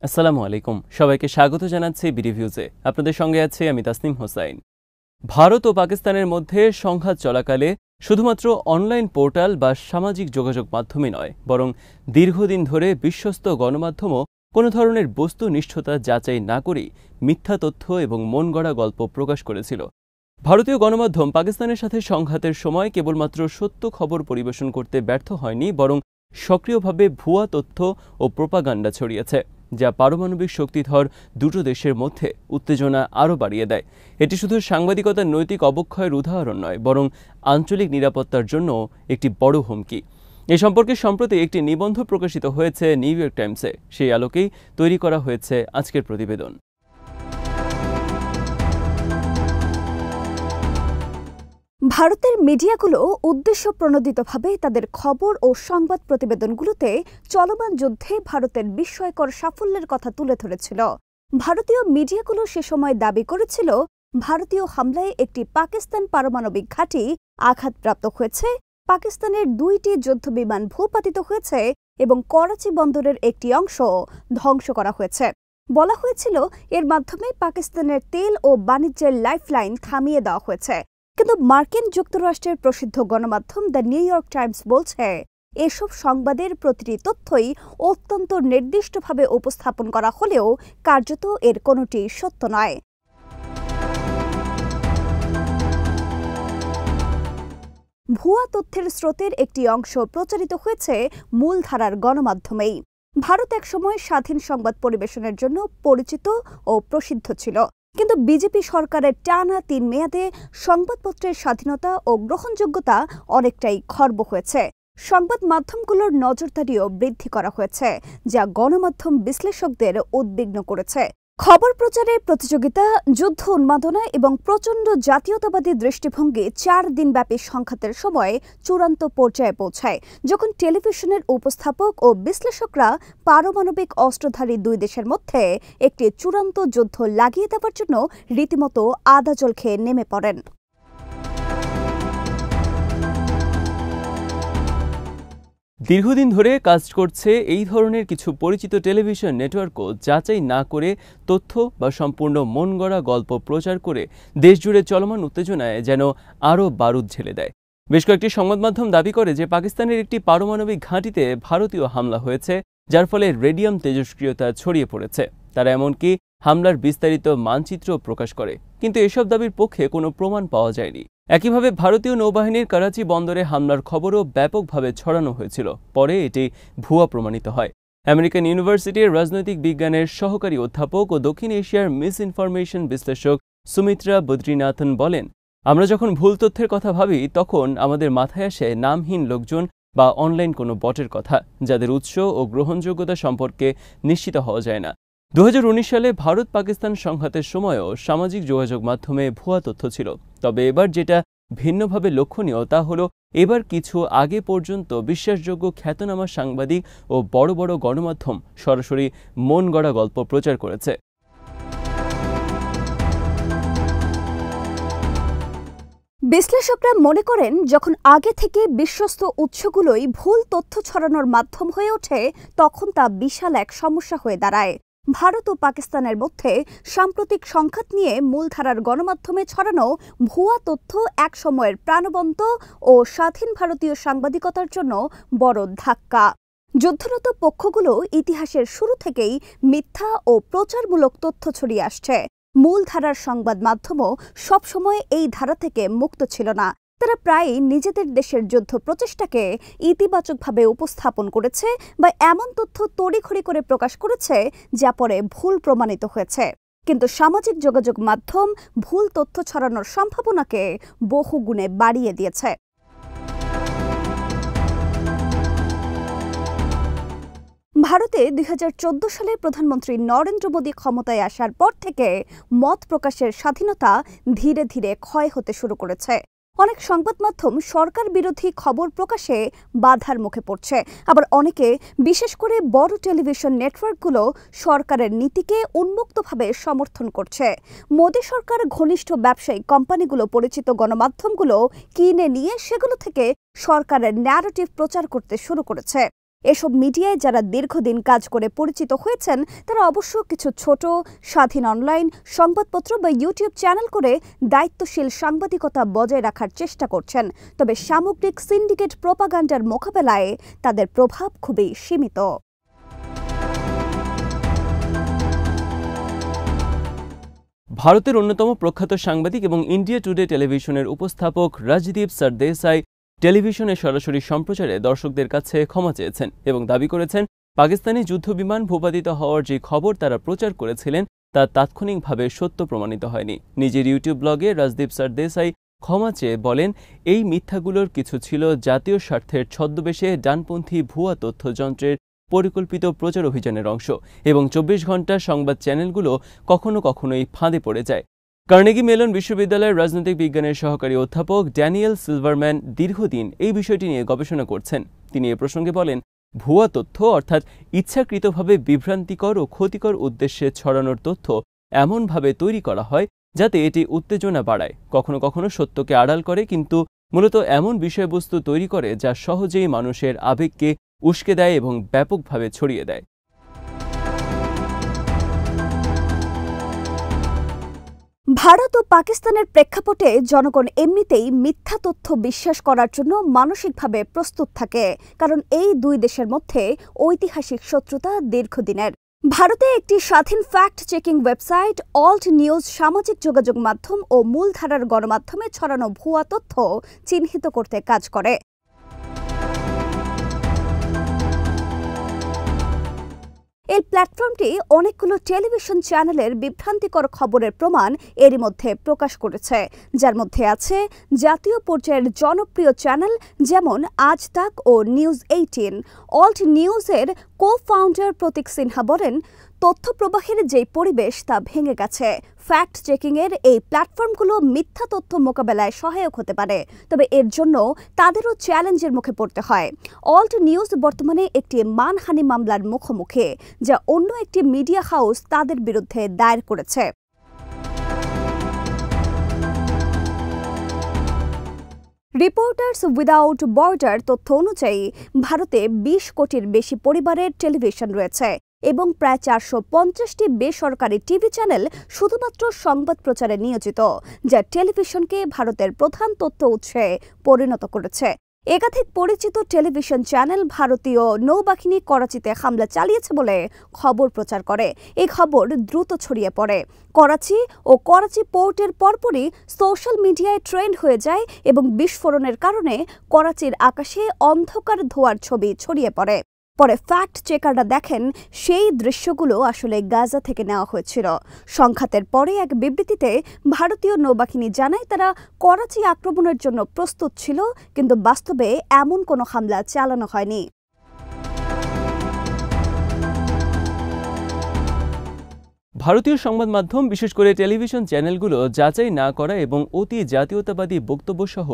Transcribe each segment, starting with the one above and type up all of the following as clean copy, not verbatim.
আসসালামু আলাইকুম। সবাইকে স্বাগত জানাচ্ছি বিডিভিউজে। আপনাদের সঙ্গে আছি আমি তাসনিম হোসাইন। ভারত ও পাকিস্তানের মধ্যে সংঘাত চলাকালে শুধুমাত্র অনলাইন পোর্টাল বা সামাজিক যোগাযোগ মাধ্যমে নয়, বরং দীর্ঘদিন ধরে বিশ্বস্ত গণমাধ্যমও কোনো ধরনের বস্তুনিষ্ঠতা যাচাই না করেই মিথ্যা তথ্য এবং মন গড়া গল্প প্রকাশ করেছিল। ভারতীয় গণমাধ্যম পাকিস্তানের সাথে সংঘাতের সময় কেবলমাত্র সত্য খবর পরিবেশন করতে ব্যর্থ হয়নি, বরং সক্রিয়ভাবে ভুয়া তথ্য ও প্রোপাগান্ডা ছড়িয়েছে, যা পারমাণবিক শক্তিধর দুটো দেশের মধ্যে উত্তেজনা আরও বাড়িয়ে দেয়। এটি শুধু সাংবাদিকতার নৈতিক অবক্ষয়ের উদাহরণ নয়, বরং আঞ্চলিক নিরাপত্তার জন্য একটি বড় হুমকি। এ সম্পর্কে সম্প্রতি একটি নিবন্ধ প্রকাশিত হয়েছে নিউ ইয়র্ক টাইমসে। সেই আলোকেই তৈরি করা হয়েছে আজকের প্রতিবেদন। ভারতের মিডিয়াগুলো উদ্দেশ্যপ্রণোদিতভাবে তাদের খবর ও সংবাদ প্রতিবেদনগুলোতে চলমান যুদ্ধে ভারতের বিস্ময়কর সাফল্যের কথা তুলে ধরেছিল। ভারতীয় মিডিয়াগুলো সে সময় দাবি করেছিল, ভারতীয় হামলায় একটি পাকিস্তান পারমাণবিক ঘাঁটি আঘাতপ্রাপ্ত হয়েছে, পাকিস্তানের 2টি যুদ্ধবিমান ভূপাতিত হয়েছে এবং করাচি বন্দরের একটি অংশ ধ্বংস করা হয়েছে। বলা হয়েছিল, এর মাধ্যমে পাকিস্তানের তেল ও বাণিজ্যের লাইফলাইন থামিয়ে দেওয়া হয়েছে। কিন্তু মার্কিন যুক্তরাষ্ট্রের প্রসিদ্ধ গণমাধ্যম দ্য নিউ ইয়র্ক টাইমস বলছে, এসব সংবাদের প্রতিটি তথ্যই অত্যন্ত নির্দিষ্টভাবে উপস্থাপন করা হলেও কার্যত এর কোনোটি সত্য নয়। ভুয়া তথ্যের স্রোতের একটি অংশ প্রচারিত হয়েছে মূলধারার গণমাধ্যমেই। ভারত একসময় স্বাধীন সংবাদ পরিবেশনের জন্য পরিচিত ও প্রসিদ্ধ ছিল, কিন্তু বিজেপি সরকারের টানা 3 মেয়াদে সংবাদপত্রের স্বাধীনতা ও গ্রহণযোগ্যতা অনেকটাই খর্ব হয়েছে। সংবাদ মাধ্যমগুলোর নজরদারিও বৃদ্ধি করা হয়েছে, যা গণমাধ্যম বিশ্লেষকদের উদ্বিগ্ন করেছে। খবর প্রচারে প্রতিযোগিতা, যুদ্ধ উন্মাদনা এবং প্রচণ্ড জাতীয়তাবাদী দৃষ্টিভঙ্গি 4 দিনব্যাপী সংঘাতের সময় চূড়ান্ত পর্যায়ে পৌঁছায়, যখন টেলিভিশনের উপস্থাপক ও বিশ্লেষকরা পারমাণবিক অস্ত্রধারী 2 দেশের মধ্যে একটি চূড়ান্ত যুদ্ধ লাগিয়ে দেওয়ার জন্য রীতিমতো আদাজল খেয়ে নেমে পড়েন। দীর্ঘদিন ধরে কাজ করছে এই ধরনের কিছু পরিচিত টেলিভিশন নেটওয়ার্কও যাচাই না করে তথ্য বা সম্পূর্ণ মন গড়া গল্প প্রচার করে দেশজুড়ে চলমান উত্তেজনায় যেন আরও বারুদ ঝেলে দেয়। বেশ কয়েকটি সংবাদ মাধ্যম দাবি করে যে পাকিস্তানের একটি পারমাণবিক ঘাঁটিতে ভারতীয় হামলা হয়েছে, যার ফলে রেডিয়াম তেজস্ক্রিয়তা ছড়িয়ে পড়েছে। তারা এমনকি হামলার বিস্তারিত মানচিত্র প্রকাশ করে, কিন্তু এসব দাবির পক্ষে কোনো প্রমাণ পাওয়া যায়নি। একইভাবে ভারতীয় নৌবাহিনীর করাচি বন্দরে হামলার খবরও ব্যাপকভাবে ছড়ানো হয়েছিল। পরে এটি ভুয়া প্রমাণিত হয়। আমেরিকান ইউনিভার্সিটির রাজনৈতিক বিজ্ঞানের সহকারী অধ্যাপক ও দক্ষিণ এশিয়ার মিস ইনফরমেশন বিশ্লেষক সুমিত্রা বদ্রীনাথন বলেন, আমরা যখন ভুল তথ্যের কথা ভাবি, তখন আমাদের মাথায় আসে নামহীন লোকজন বা অনলাইন কোনো বটের কথা, যাদের উৎস ও গ্রহণযোগ্যতা সম্পর্কে নিশ্চিত হওয়া যায় না। 2019 সালে ভারত পাকিস্তান সংঘাতের সময়ও সামাজিক যোগাযোগ মাধ্যমে ভুয়া তথ্য ছিল। তবে এবার যেটা ভিন্নভাবে লক্ষণীয় তা হলো, এবার কিছু আগে পর্যন্ত বিশ্বাসযোগ্য খ্যাতনামা সাংবাদিক ও বড় বড় গণমাধ্যম সরাসরি মন গড়া গল্প প্রচার করেছে। বিশ্লেষকরা মনে করেন, যখন আগে থেকে বিশ্বস্ত উৎসগুলোই ভুল তথ্য ছড়ানোর মাধ্যম হয়ে ওঠে, তখন তা বিশাল এক সমস্যা হয়ে দাঁড়ায়। ভারত ও পাকিস্তানের মধ্যে সাম্প্রতিক সংঘাত নিয়ে মূলধারার গণমাধ্যমে ছড়ানো ভুয়া তথ্য এক সময়ের প্রাণবন্ত ও স্বাধীন ভারতীয় সাংবাদিকতার জন্য বড় ধাক্কা। যুদ্ধরত পক্ষগুলো ইতিহাসের শুরু থেকেই মিথ্যা ও প্রচারমূলক তথ্য ছড়িয়ে আসছে। মূলধারার সংবাদ মাধ্যমও সবসময় এই ধারা থেকে মুক্ত ছিল না। তারা প্রায়ই নিজেদের দেশের যুদ্ধ প্রচেষ্টাকে ইতিবাচকভাবে উপস্থাপন করেছে বা এমন তথ্য তড়িঘড়ি করে প্রকাশ করেছে যা পরে ভুল প্রমাণিত হয়েছে। কিন্তু সামাজিক যোগাযোগ মাধ্যম ভুল তথ্য ছড়ানোর সম্ভাবনাকে বহুগুণে বাড়িয়ে দিয়েছে। ভারতে 2014 সালে প্রধানমন্ত্রী নরেন্দ্র মোদী ক্ষমতায় আসার পর থেকে মত প্রকাশের স্বাধীনতা ধীরে ধীরে ক্ষয় হতে শুরু করেছে। অনেক সংবাদ মাধ্যম সরকার বিরোধী খবর প্রকাশে বাধার মুখে পড়ছে, আবার অনেকে, বিশেষ করে বড় টেলিভিশন নেটওয়ার্কগুলো, সরকারের নীতিকে উন্মুক্তভাবে সমর্থন করছে। মোদী সরকার ঘনিষ্ঠ ব্যবসায়িক কোম্পানিগুলো পরিচিত গণমাধ্যমগুলো কিনে নিয়ে সেগুলো থেকে সরকারের ন্যারেটিভ প্রচার করতে শুরু করেছে। এসব মিডিয়ায় যারা দীর্ঘদিন কাজ করে পরিচিত হয়েছেন তারা অবশ্য কিছু ছোট স্বাধীন অনলাইন সংবাদপত্র বা ইউটিউব চ্যানেল করে দায়িত্বশীল সাংবাদিকতা বজায় রাখার চেষ্টা করছেন। তবে সামগ্রিক সিন্ডিকেট প্রোপাগান্ডার মোকাবেলায় তাদের প্রভাব খুবই সীমিত। ভারতের অন্যতম প্রখ্যাত সাংবাদিক এবং ইন্ডিয়া টুডে টেলিভিশনের উপস্থাপক রাজদীপ সরদেসাই টেলিভিশনের সরাসরি সম্প্রচারে দর্শকদের কাছে ক্ষমা চেয়েছেন এবং দাবি করেছেন পাকিস্তানি যুদ্ধবিমান ভূপাতিত হওয়ার যে খবর তারা প্রচার করেছিলেন তা তাৎক্ষণিকভাবে সত্য প্রমাণিত হয়নি। নিজের ইউটিউব ব্লগে রাজদীপ সরদেসাই ক্ষমা চেয়ে বলেন, এই মিথ্যাগুলোর কিছু ছিল জাতীয় স্বার্থের ছদ্মবেশে ডানপন্থী ভুয়া তথ্যযন্ত্রের পরিকল্পিত প্রচার অভিযানের অংশ এবং ২৪ ঘণ্টা সংবাদ চ্যানেলগুলো কখনো কখনোই ফাঁদে পড়ে যায়। কার্নেগি মেলন বিশ্ববিদ্যালয়ের রাজনৈতিক বিজ্ঞানের সহকারী অধ্যাপক ড্যানিয়েল সিলভারম্যান দীর্ঘদিন এই বিষয়টি নিয়ে গবেষণা করছেন। তিনি এ প্রসঙ্গে বলেন, ভুয়া তথ্য অর্থাৎ ইচ্ছাকৃতভাবে বিভ্রান্তিকর ও ক্ষতিকর উদ্দেশ্যে ছড়ানোর তথ্য এমনভাবে তৈরি করা হয় যাতে এটি উত্তেজনা বাড়ায়, কখনো কখনো সত্যকে আড়াল করে, কিন্তু মূলত এমন বিষয়বস্তু তৈরি করে যা সহজেই মানুষের আবেগকে উস্কে দেয় এবং ব্যাপকভাবে ছড়িয়ে দেয়। ভারত ও পাকিস্তানের প্রেক্ষাপটে জনগণ এমনিতেই মিথ্যা তথ্য বিশ্বাস করার জন্য মানসিকভাবে প্রস্তুত থাকে, কারণ এই দুই দেশের মধ্যে ঐতিহাসিক শত্রুতা দীর্ঘদিনের। ভারতে একটি স্বাধীন fact checking website Alt News সামাজিক যোগাযোগ মাধ্যম ও মূলধারার গণমাধ্যমে ছড়ানো ভুয়া তথ্য চিহ্নিত করতে কাজ করে। এই প্ল্যাটফর্মটি অনেকগুলো টেলিভিশন চ্যানেলের বিভ্রান্তিকর খবরের প্রমাণ এরই মধ্যে প্রকাশ করেছে, যার মধ্যে আছে জাতীয় পর্যায়ের জনপ্রিয় চ্যানেল যেমন আজ তাক ও নিউজ 18। অল্ট নিউজের কো-ফাউন্ডার প্রতীক সিনহা বলেন, তথ্য প্রবাহের যে পরিবেশ তা ভেঙে গেছে। ফ্যাক্ট চেকিংয়ের এই প্ল্যাটফর্মগুলো মিথ্যা তথ্য মোকাবেলায় সহায়ক হতে পারে, তবে এর জন্য তাদেরও চ্যালেঞ্জের মুখে পড়তে হয়। অল্ট নিউজ বর্তমানে একটি মানহানি মামলার মুখোমুখি, যা অন্য একটি মিডিয়া হাউস তাদের বিরুদ্ধে দায়ের করেছে। রিপোর্টার্স উইদাউট বর্ডার তথ্য অনুযায়ী ভারতে ২০ কোটির বেশি পরিবারের টেলিভিশন রয়েছে এবং প্রায় ৪৫০টি বেসরকারি টিভি চ্যানেল শুধুমাত্র সংবাদ প্রচারে নিয়োজিত, যা টেলিভিশনকে ভারতের প্রধান তথ্য উৎসে পরিণত করেছে। একাধিক পরিচিত টেলিভিশন চ্যানেল ভারতীয় নৌবাহিনী করাচিতে হামলা চালিয়েছে বলে খবর প্রচার করে। এই খবর দ্রুত ছড়িয়ে পড়ে করাচি ও করাচি পোর্টের পরপরই সোশ্যাল মিডিয়ায় ট্রেন্ড হয়ে যায় এবং বিস্ফোরণের কারণে করাচির আকাশে অন্ধকার ধোঁয়ার ছবি ছড়িয়ে পড়ে। পরে ফ্যাক্ট চেকাররা দেখেন সেই দৃশ্যগুলো আসলে গাজা থেকে নেওয়া হয়েছিল। সংঘাতের পরে এক বিবৃতিতে ভারতীয় নৌবাহিনী জানায় তারা করাচি আক্রমণের জন্য প্রস্তুত ছিল, কিন্তু বাস্তবে এমন কোনো হামলা চালানো হয়নি। ভারতীয় সংবাদ মাধ্যম, বিশেষ করে টেলিভিশন চ্যানেলগুলো যাচাই না করা এবং অতি জাতীয়তাবাদী বক্তব্যসহ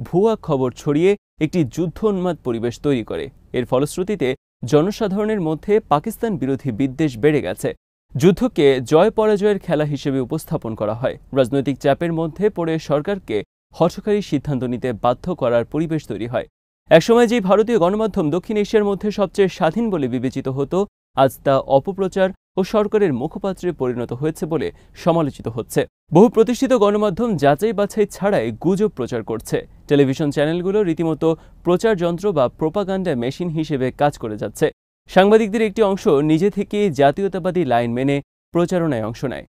ভুয়া খবর ছড়িয়ে একটি যুদ্ধোন্মাদ পরিবেশ তৈরি করে। এর ফলশ্রুতিতে জনসাধারণের মধ্যে পাকিস্তান বিরোধী বিদ্বেষ বেড়ে গেছে। যুদ্ধকে জয় পরাজয়ের খেলা হিসেবে উপস্থাপন করা হয়। রাজনৈতিক চাপের মধ্যে পড়ে সরকারকে হঠকারী সিদ্ধান্ত নিতে বাধ্য করার পরিবেশ তৈরি হয়। একসময় যে ভারতীয় গণমাধ্যম দক্ষিণ এশিয়ার মধ্যে সবচেয়ে স্বাধীন বলে বিবেচিত হতো, আজ তা অপপ্রচার ও সরকারের মুখপাত্রে পরিণত হয়েছে বলে সমালোচিত হচ্ছে। বহু প্রতিষ্ঠিত গণমাধ্যম যাচাই বাছাই ছাড়াই গুজব প্রচার করছে। টেলিভিশন চ্যানেলগুলো রীতিমতো প্রচার যন্ত্র বা প্রোপাগান্ডা মেশিন হিসেবে কাজ করে যাচ্ছে। সাংবাদিকদের একটি অংশ নিজে থেকে জাতীয়তাবাদী লাইন মেনে প্রচারণায় অংশ নেয়।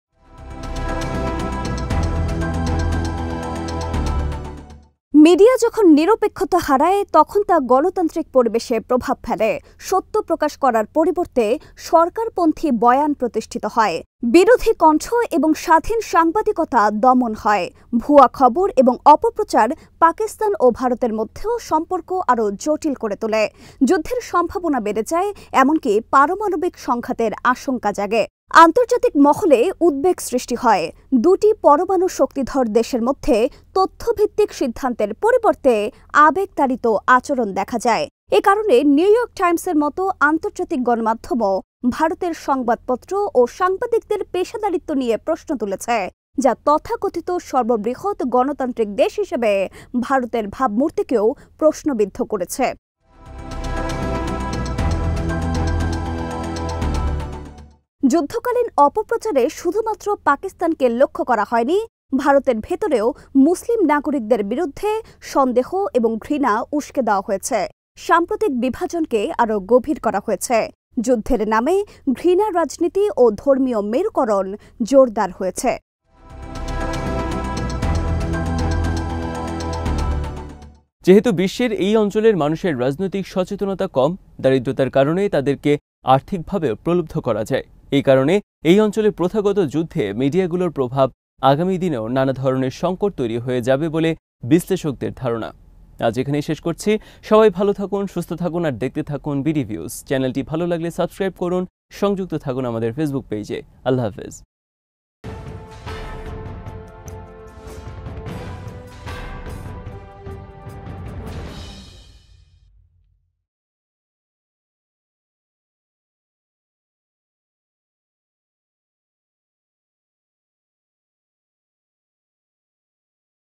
মিডিয়া যখন নিরপেক্ষতা হারায় তখন তা গণতান্ত্রিক পরিবেশে প্রভাব ফেলে। সত্য প্রকাশ করার পরিবর্তে সরকারপন্থী বয়ান প্রতিষ্ঠিত হয়, বিরোধী কণ্ঠ এবং স্বাধীন সাংবাদিকতা দমন হয়। ভুয়া খবর এবং অপপ্রচার পাকিস্তান ও ভারতের মধ্যেও সম্পর্ক আরও জটিল করে তোলে। যুদ্ধের সম্ভাবনা বেড়ে যায়, এমনকি পারমাণবিক সংঘাতের আশঙ্কা জাগে। আন্তর্জাতিক মহলে উদ্বেগ সৃষ্টি হয়। দুটি পরমাণু শক্তিধর দেশের মধ্যে তথ্যভিত্তিক সিদ্ধান্তের পরিবর্তে আবেগতাড়িত আচরণ দেখা যায়। এ কারণে নিউ ইয়র্ক টাইমসের মতো আন্তর্জাতিক গণমাধ্যমও ভারতের সংবাদপত্র ও সাংবাদিকদের পেশাদারিত্ব নিয়ে প্রশ্ন তুলেছে, যা তথাকথিত সর্ববৃহৎ গণতান্ত্রিক দেশ হিসেবে ভারতের ভাবমূর্তিকেও প্রশ্নবিদ্ধ করেছে। যুদ্ধকালীন অপপ্রচারে শুধুমাত্র পাকিস্তানকে লক্ষ্য করা হয়নি, ভারতের ভেতরেও মুসলিম নাগরিকদের বিরুদ্ধে সন্দেহ এবং ঘৃণা উস্কে দেওয়া হয়েছে। সাম্প্রতিক বিভাজনকে আরও গভীর করা হয়েছে। যুদ্ধের নামে ঘৃণা রাজনীতি ও ধর্মীয় মেরুকরণ জোরদার হয়েছে। যেহেতু বিশ্বের এই অঞ্চলের মানুষের রাজনৈতিক সচেতনতা কম, দারিদ্রতার কারণে তাদেরকে আর্থিকভাবে প্রলুব্ধ করা যায়। এই কারণে এই অঞ্চলে প্রথাগত যুদ্ধে মিডিয়াগুলোর প্রভাব আগামী দিনেও নানা ধরনের সংকট তৈরি হয়ে যাবে বলে বিশ্লেষকদের ধারণা। আজ এখানেই শেষ করছি। সবাই ভালো থাকুন, সুস্থ থাকুন আর দেখতে থাকুন বিডি ভিউজ। চ্যানেলটি ভালো লাগলে সাবস্ক্রাইব করুন, সংযুক্ত থাকুন আমাদের ফেসবুক পেজে। আল্লাহ হাফেজ।